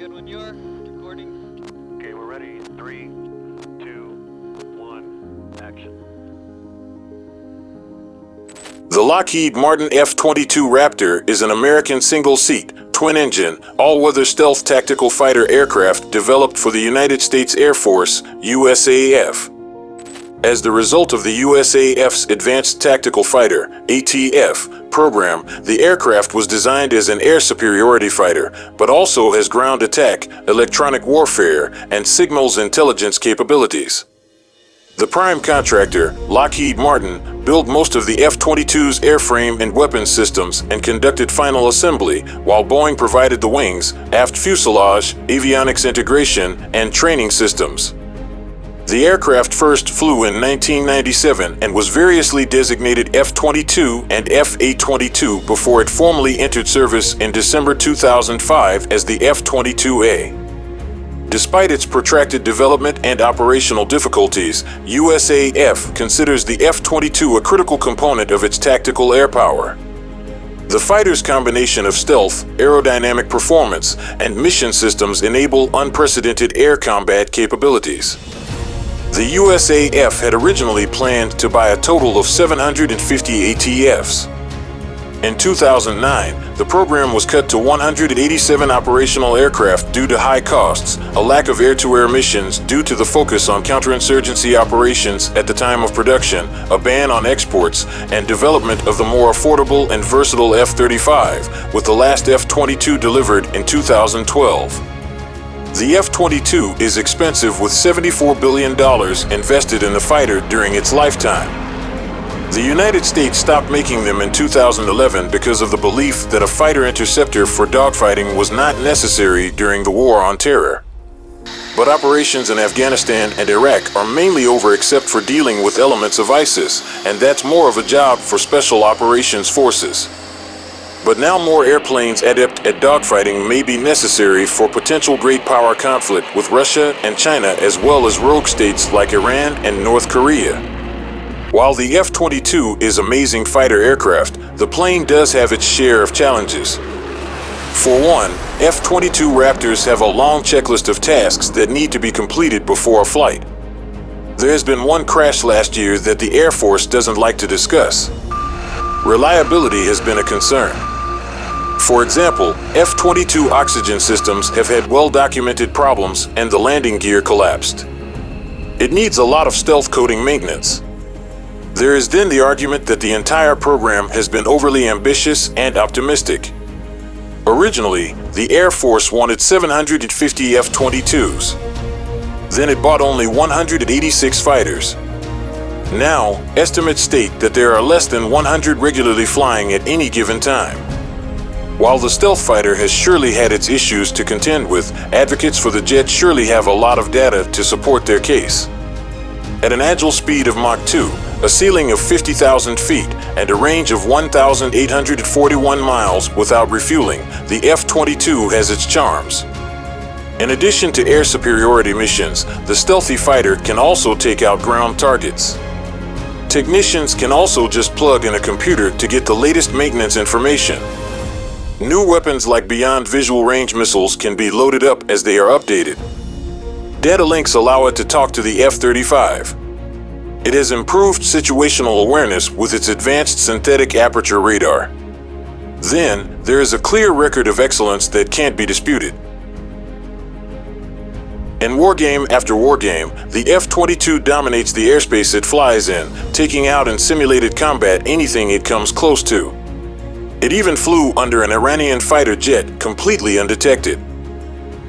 good when you're recording. Okay, we're ready. 3, 2, 1, action. The Lockheed Martin F-22 Raptor is an American single-seat, twin-engine, all-weather stealth tactical fighter aircraft developed for the United States Air Force, USAF. As the result of the USAF's Advanced Tactical Fighter, ATF, program, the aircraft was designed as an air superiority fighter, but also has ground attack, electronic warfare, and signals intelligence capabilities. The prime contractor, Lockheed Martin, built most of the F-22's airframe and weapons systems and conducted final assembly, while Boeing provided the wings, aft fuselage, avionics integration, and training systems. The aircraft first flew in 1997 and was variously designated F-22 and F-A-22 before it formally entered service in December 2005 as the F-22A. Despite its protracted development and operational difficulties, USAF considers the F-22 a critical component of its tactical air power. The fighter's combination of stealth, aerodynamic performance, and mission systems enable unprecedented air combat capabilities. The USAF had originally planned to buy a total of 750 ATFs. In 2009, the program was cut to 187 operational aircraft due to high costs, a lack of air-to-air missions due to the focus on counterinsurgency operations at the time of production, a ban on exports, and development of the more affordable and versatile F-35, with the last F-22 delivered in 2012. The F-22 is expensive with $74 billion invested in the fighter during its lifetime. The United States stopped making them in 2011 because of the belief that a fighter interceptor for dogfighting was not necessary during the War on Terror. But operations in Afghanistan and Iraq are mainly over except for dealing with elements of ISIS, and that's more of a job for Special Operations Forces. But now more airplanes adept at dogfighting may be necessary for potential great power conflict with Russia and China, as well as rogue states like Iran and North Korea. While the F-22 is amazing fighter aircraft, the plane does have its share of challenges. For one, F-22 Raptors have a long checklist of tasks that need to be completed before a flight. There has been one crash last year that the Air Force doesn't like to discuss. Reliability has been a concern. For example, F-22 oxygen systems have had well-documented problems and the landing gear collapsed. It needs a lot of stealth coating maintenance. There is then the argument that the entire program has been overly ambitious and optimistic. Originally, the Air Force wanted 750 F-22s. Then it bought only 186 fighters. Now, estimates state that there are less than 100 regularly flying at any given time. While the stealth fighter has surely had its issues to contend with, advocates for the jet surely have a lot of data to support their case. At an agile speed of Mach 2, a ceiling of 50,000 feet, and a range of 1,841 miles without refueling, the F-22 has its charms. In addition to air superiority missions, the stealthy fighter can also take out ground targets. Technicians can also just plug in a computer to get the latest maintenance information. New weapons like beyond visual range missiles can be loaded up as they are updated. Data links allow it to talk to the F-35. It has improved situational awareness with its advanced synthetic aperture radar. Then, there is a clear record of excellence that can't be disputed. In wargame after wargame, the F-22 dominates the airspace it flies in, taking out in simulated combat anything it comes close to. It even flew under an Iranian fighter jet completely undetected.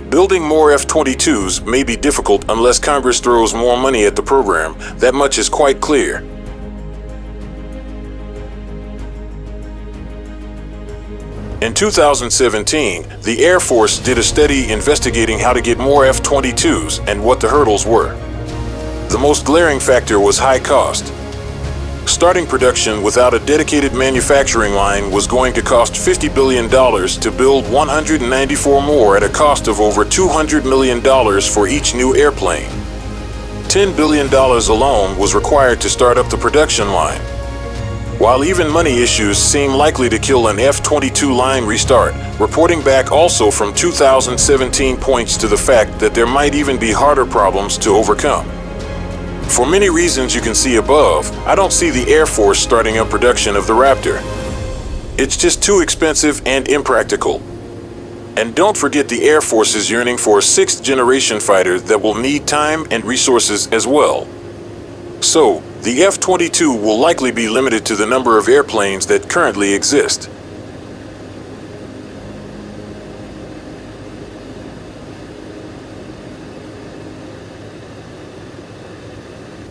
Building more F-22s may be difficult unless Congress throws more money at the program. That much is quite clear. In 2017, the Air Force did a study investigating how to get more F-22s and what the hurdles were. The most glaring factor was high cost. Starting production without a dedicated manufacturing line was going to cost $50 billion to build 194 more at a cost of over $200 million for each new airplane. $10 billion alone was required to start up the production line. while even money issues seem likely to kill an F-22 line restart. Reporting back also from 2017 points to the fact that there might even be harder problems to overcome. For many reasons you can see above, I don't see the Air Force starting up production of the Raptor. It's just too expensive and impractical. And don't forget the Air Force is yearning for a 6th-generation fighter that will need time and resources as well. So, the F-22 will likely be limited to the number of airplanes that currently exist.